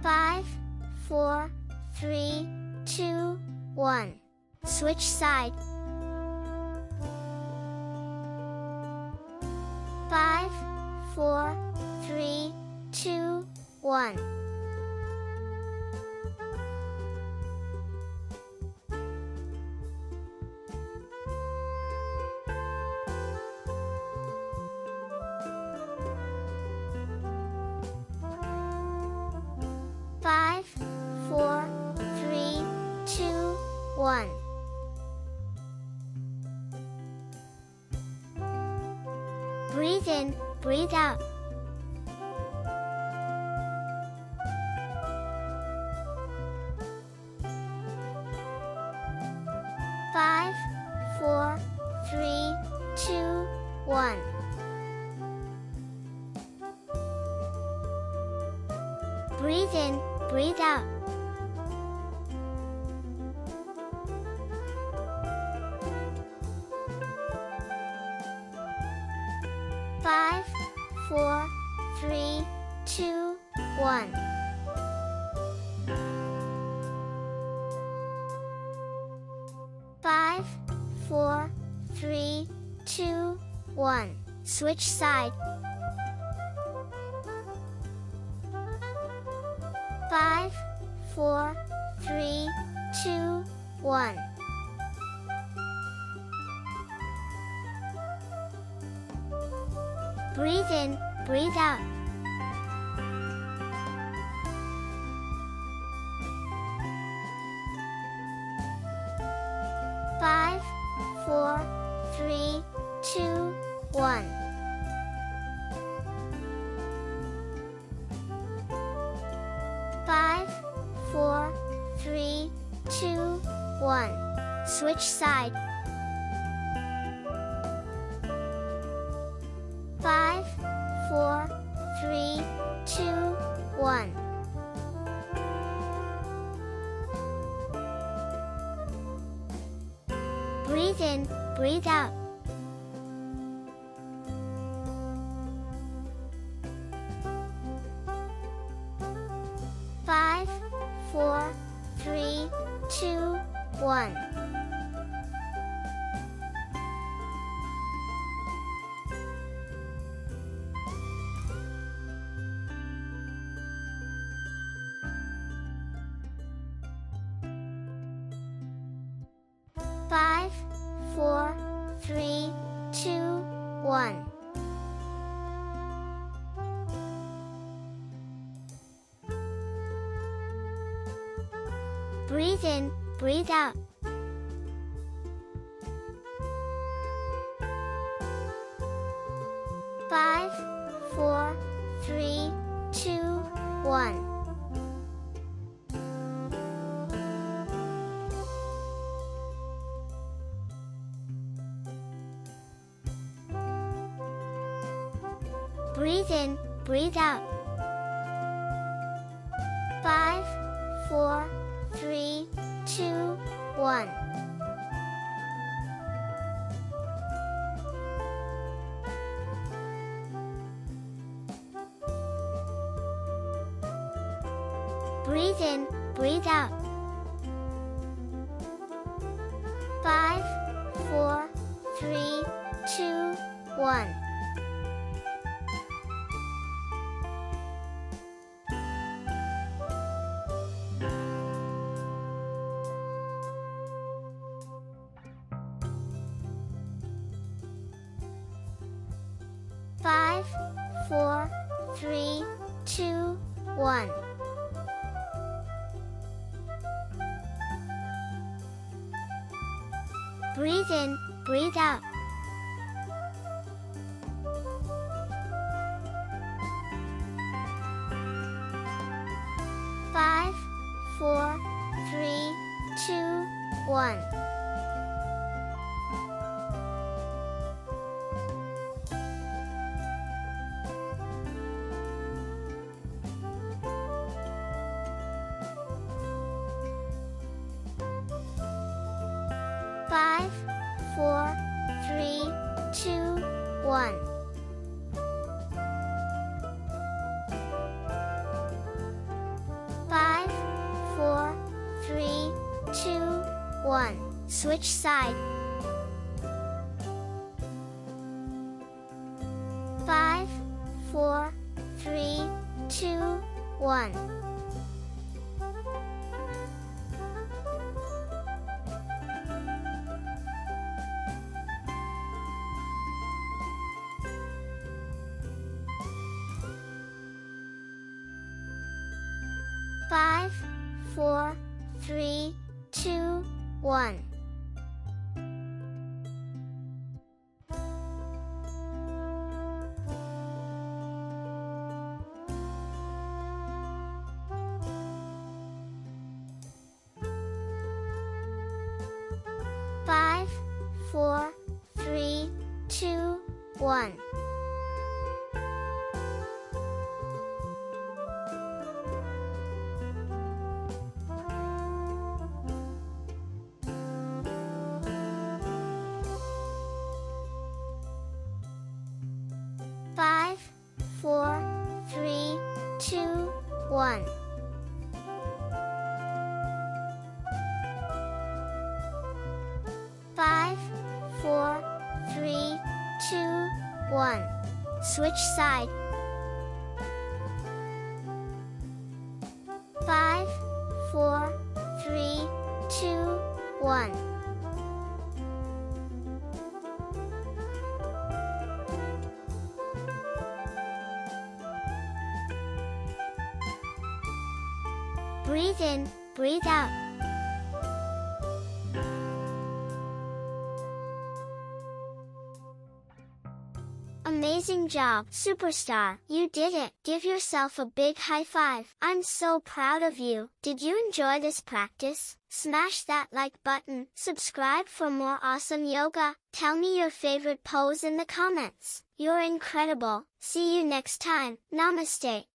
5, 4, 3, 2, 1. Switch side. 5, 4, 3, 2, 1. Five, 4, 3, 2, 1. Breathe in, breathe out. 5, 4, 3, 2, 1. Breathe in, breathe out. 5, 4, 3, 2, 1. Five, 4, 3, 2, 1. Switch side. 5, 4, 3, 2, 1. Breathe in, breathe out. 5, 4, 3, 2, 1. Five, 4, 3, 2, 1. Switch side. 5, 4, 3, 2, 1. Breathe in, breathe out. 5, 4, 3, 2, 1. Five, 4, 3, 2, 1. Breathe in, breathe out. 5, 4, 3, 2, 1. Breathe in, breathe out. 5, 4, 3, 2, 1. Breathe in, breathe out. 5, 4, 3, 2, 1. Five, 4, 3, 2, 1. Breathe in, breathe out. 5, 4, 3, 2, 1. Five, 4, 3, 2, 1. 1. Switch side. 5, 4, 3, 2, 1. 5, 4, 3, 2, 1. 5, 4, 3, 2, 1. 5, 4, 3, 2, 1. 5, 4, 3, 2, 1. Switch side. 5, 4, 3, 2, 1. 'Breathe in, breathe out. Amazing job, superstar. You did it. Give yourself a big high five. I'm so proud of you. Did you enjoy this practice? Smash that like button. Subscribe for more awesome yoga. Tell me your favorite pose in the comments. You're incredible. See you next time. Namaste.